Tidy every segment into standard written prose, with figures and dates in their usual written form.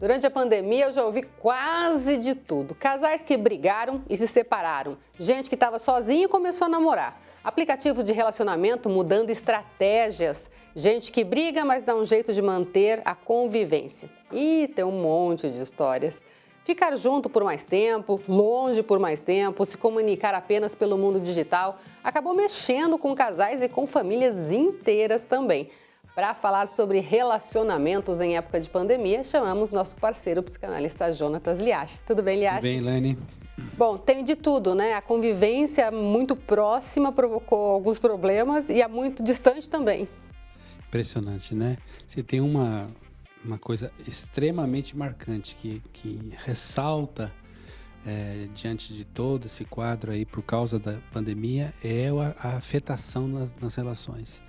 Durante a pandemia, eu já ouvi quase de tudo. Casais que brigaram e se separaram. Gente que estava sozinha e começou a namorar. Aplicativos de relacionamento mudando estratégias. Gente que briga, mas dá um jeito de manter a convivência. E tem um monte de histórias. Ficar junto por mais tempo, longe por mais tempo, se comunicar apenas pelo mundo digital, acabou mexendo com casais e com famílias inteiras também. Para falar sobre relacionamentos em época de pandemia, chamamos nosso parceiro psicanalista Jonatas Liache. Tudo bem, Liache? Tudo bem, Elaine. Bom, tem de tudo, né? A convivência muito próxima provocou alguns problemas e a muito distante também. Impressionante, né? Você tem uma coisa extremamente marcante que ressalta diante de todo esse quadro aí por causa da pandemia é a afetação nas relações.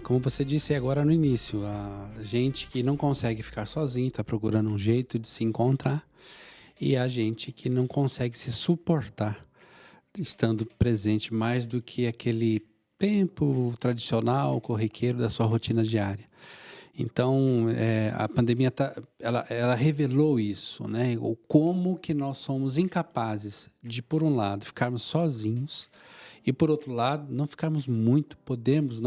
Como você disse agora no início, a gente que não consegue ficar sozinho, está procurando um jeito de se encontrar, e a gente que não consegue se suportar, estando presente mais do que aquele tempo tradicional, corriqueiro da sua rotina diária. Então, a pandemia ela revelou isso, né? O como que nós somos incapazes de, por um lado, ficarmos sozinhos, e, por outro lado, não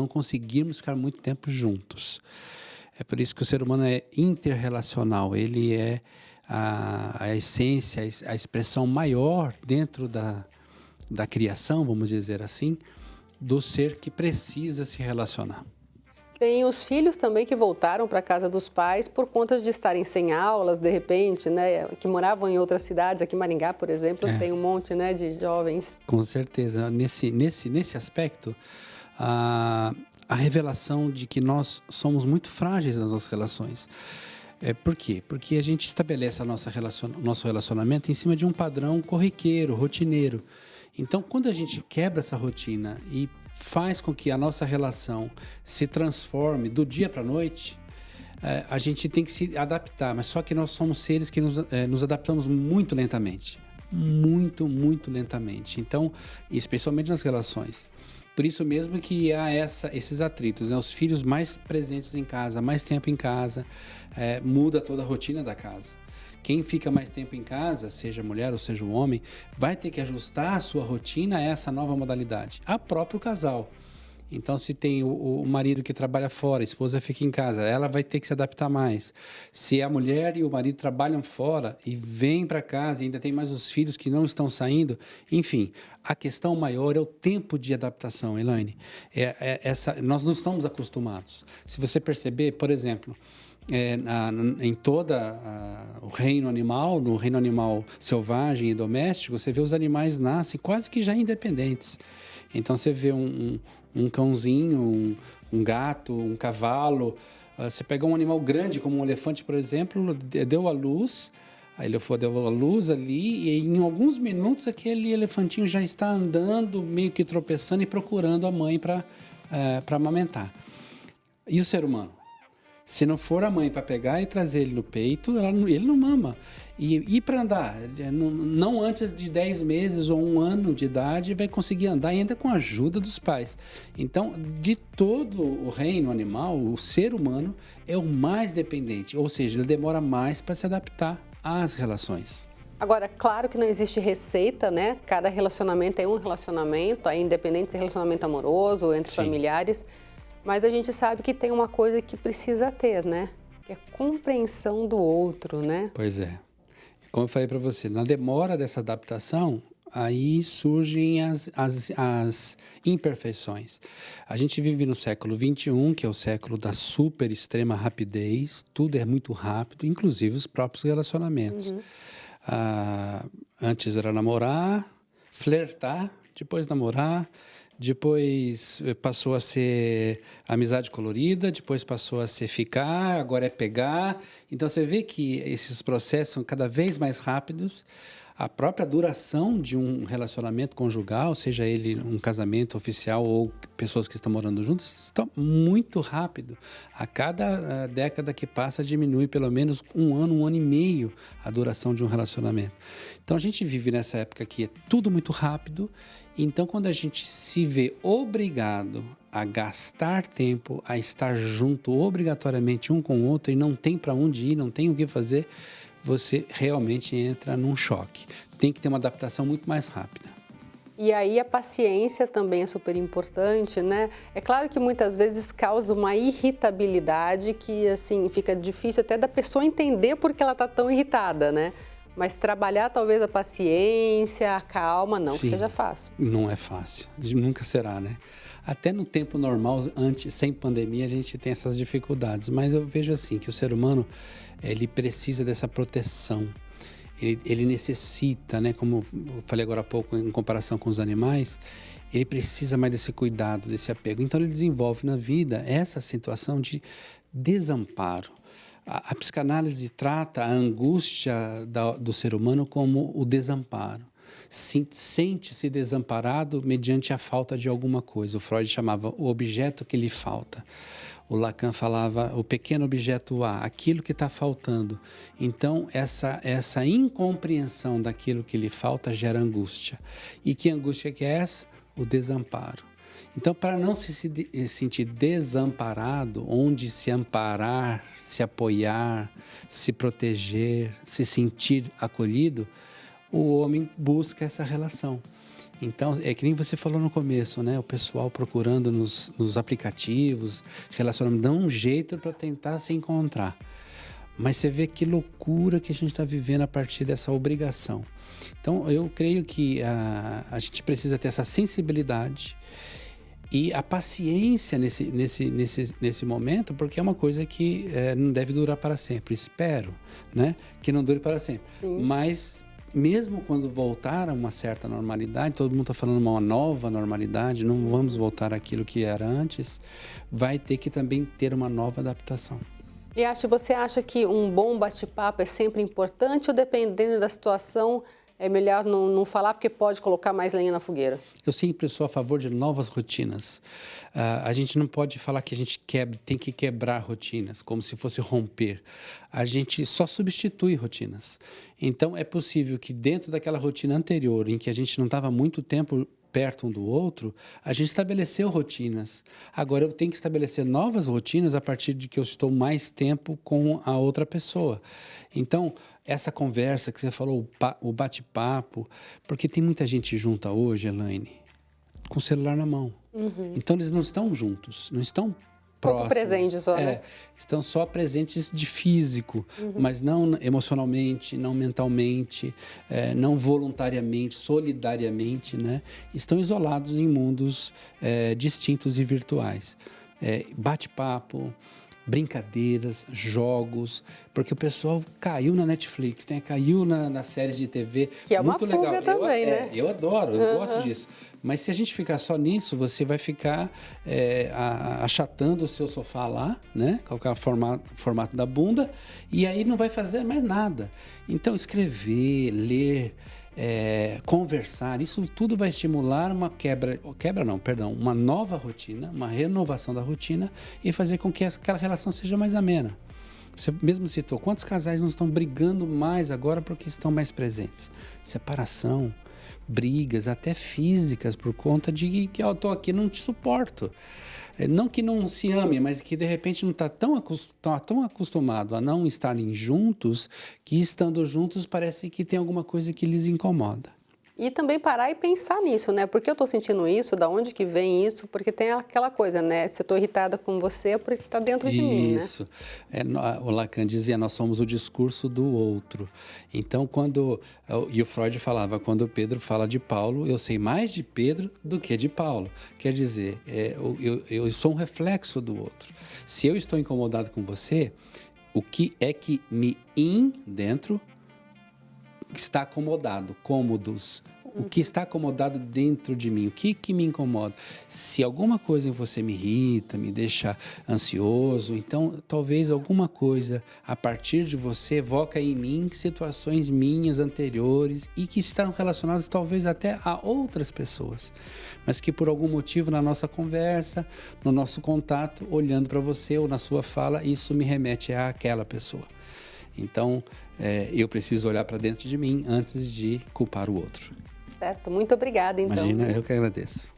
conseguirmos ficar muito tempo juntos. É por isso que o ser humano é interrelacional, ele é a essência, a expressão maior dentro da criação, vamos dizer assim, do ser que precisa se relacionar. Tem os filhos também que voltaram para a casa dos pais por conta de estarem sem aulas, de repente, né? Que moravam em outras cidades. Aqui em Maringá, por exemplo, tem um monte, né, de jovens. Com certeza. Nesse aspecto, a revelação de que nós somos muito frágeis nas nossas relações. Por quê? Porque a gente estabelece nosso relacionamento em cima de um padrão corriqueiro, rotineiro. Então, quando a gente quebra essa rotina e faz com que a nossa relação se transforme do dia para a noite, a gente tem que se adaptar, mas só que nós somos seres que nos adaptamos muito lentamente. Muito, muito lentamente. Então, especialmente nas relações. Por isso mesmo que há esses atritos, né? Os filhos mais presentes em casa, mais tempo em casa, muda toda a rotina da casa. Quem fica mais tempo em casa, seja mulher ou seja o homem, vai ter que ajustar a sua rotina a essa nova modalidade. A próprio casal. Então, se tem o marido que trabalha fora, a esposa fica em casa, ela vai ter que se adaptar mais. Se a mulher e o marido trabalham fora e vêm para casa e ainda tem mais os filhos que não estão saindo, enfim, a questão maior é o tempo de adaptação, Elaine. Nós não estamos acostumados. Se você perceber, por exemplo, em todo o reino animal, no reino animal selvagem e doméstico, você vê os animais nascem quase que já independentes. Então, você vê um cãozinho, um gato, um cavalo. Você pega um animal grande, como um elefante, por exemplo, deu à luz, deu à luz ali, e em alguns minutos aquele elefantinho já está andando, meio que tropeçando e procurando a mãe para amamentar. E o ser humano? Se não for a mãe para pegar e trazer ele no peito, ele não mama. E para andar, não antes de 10 meses ou 1 ano de idade, vai conseguir andar ainda com a ajuda dos pais. Então, de todo o reino animal, o ser humano é o mais dependente, ou seja, ele demora mais para se adaptar às relações. Agora, claro que não existe receita, né? Cada relacionamento é um relacionamento, aí independente se é relacionamento amoroso ou entre familiares. Mas a gente sabe que tem uma coisa que precisa ter, né? Que é a compreensão do outro, né? Pois é. Como eu falei para você, na demora dessa adaptação, aí surgem as imperfeições. A gente vive no século XXI, que é o século da super extrema rapidez, tudo é muito rápido, inclusive os próprios relacionamentos. Antes era namorar, flertar, depois namorar, depois passou a ser amizade colorida, depois passou a ser ficar, agora é pegar. Então, você vê que esses processos são cada vez mais rápidos. A própria duração de um relacionamento conjugal, seja ele um casamento oficial ou pessoas que estão morando juntos, está muito rápido. A cada década que passa, diminui pelo menos 1 ano, 1 ano e meio a duração de um relacionamento. Então, a gente vive nessa época que é tudo muito rápido. Então, quando a gente se vê obrigado a gastar tempo, a estar junto obrigatoriamente um com o outro e não tem para onde ir, não tem o que fazer, você realmente entra num choque. Tem que ter uma adaptação muito mais rápida. E aí a paciência também é super importante, né? É claro que muitas vezes causa uma irritabilidade que, assim, fica difícil até da pessoa entender por que ela está tão irritada, né? Mas trabalhar talvez a paciência, a calma, não que seja fácil. Não é fácil, nunca será, né? Até no tempo normal, sem pandemia, a gente tem essas dificuldades. Mas eu vejo assim, que o ser humano, ele precisa dessa proteção. Ele necessita, né, como eu falei agora há pouco, em comparação com os animais, ele precisa mais desse cuidado, desse apego. Então, ele desenvolve na vida essa situação de desamparo. A psicanálise trata a angústia do ser humano como o desamparo. Sente-se desamparado mediante a falta de alguma coisa. O Freud chamava o objeto que lhe falta. O Lacan falava o pequeno objeto A, aquilo que está faltando. Então, essa incompreensão daquilo que lhe falta gera angústia. E que angústia que é essa? O desamparo. Então, para não se sentir desamparado, onde se amparar, se apoiar, se proteger, se sentir acolhido, o homem busca essa relação. Então, é que nem você falou no começo, né? O pessoal procurando nos aplicativos, relacionando, dá um jeito para tentar se encontrar. Mas você vê que loucura que a gente está vivendo a partir dessa obrigação. Então, eu creio que a gente precisa ter essa sensibilidade e a paciência nesse momento, porque é uma coisa que não deve durar para sempre. Espero, né? Que não dure para sempre. Sim. Mas mesmo quando voltar a uma certa normalidade, todo mundo está falando uma nova normalidade, não vamos voltar àquilo que era antes, vai ter que também ter uma nova adaptação. E você acha que um bom bate-papo é sempre importante ou dependendo da situação é melhor não falar porque pode colocar mais lenha na fogueira? Eu sempre sou a favor de novas rotinas. A gente não pode falar que a gente tem que quebrar rotinas, como se fosse romper. A gente só substitui rotinas. Então, é possível que dentro daquela rotina anterior, em que a gente não estava muito tempo perto um do outro, a gente estabeleceu rotinas. Agora eu tenho que estabelecer novas rotinas a partir de que eu estou mais tempo com a outra pessoa. Então, essa conversa que você falou, o bate-papo, porque tem muita gente junta hoje, Elaine, com o celular na mão. Uhum. Então, eles não estão juntos, não estão próximos. Pouco presentes só, né? Estão só presentes de físico, mas não emocionalmente, não mentalmente, não voluntariamente, solidariamente, né? Estão isolados em mundos distintos e virtuais. Bate-papo, brincadeiras, jogos, porque o pessoal caiu na Netflix, né? Caiu nas séries de TV. Que é uma muito fuga legal. também, né? Eu adoro, eu gosto disso. Mas se a gente ficar só nisso, você vai ficar achatando o seu sofá lá, né? Colocar o formato da bunda, e aí não vai fazer mais nada. Então, escrever, ler, conversar, isso tudo vai estimular uma nova rotina, uma renovação da rotina e fazer com que aquela relação seja mais amena. Você mesmo citou, quantos casais não estão brigando mais agora porque estão mais presentes? Separação, brigas, até físicas, por conta de que eu estou aqui, não te suporto. Não que não se ame, mas que de repente não está tão acostumado a não estarem juntos, que estando juntos parece que tem alguma coisa que lhes incomoda. E também parar e pensar nisso, né? Por que eu estou sentindo isso? Da onde que vem isso? Porque tem aquela coisa, né? Se eu estou irritada com você é porque está dentro de mim, né? Isso. O Lacan dizia, nós somos o discurso do outro. Então, e o Freud falava, quando Pedro fala de Paulo, eu sei mais de Pedro do que de Paulo. Quer dizer, eu sou um reflexo do outro. Se eu estou incomodado com você, o que é que dentro está acomodado, cômodos. O que está acomodado dentro de mim? O que me incomoda? Se alguma coisa em você me irrita, me deixa ansioso, então talvez alguma coisa a partir de você evoca em mim situações minhas anteriores e que estão relacionadas talvez até a outras pessoas, mas que por algum motivo na nossa conversa, no nosso contato, olhando para você ou na sua fala, isso me remete àquela pessoa. Então, eu preciso olhar para dentro de mim antes de culpar o outro. Certo, muito obrigada, então. Imagina, eu que agradeço.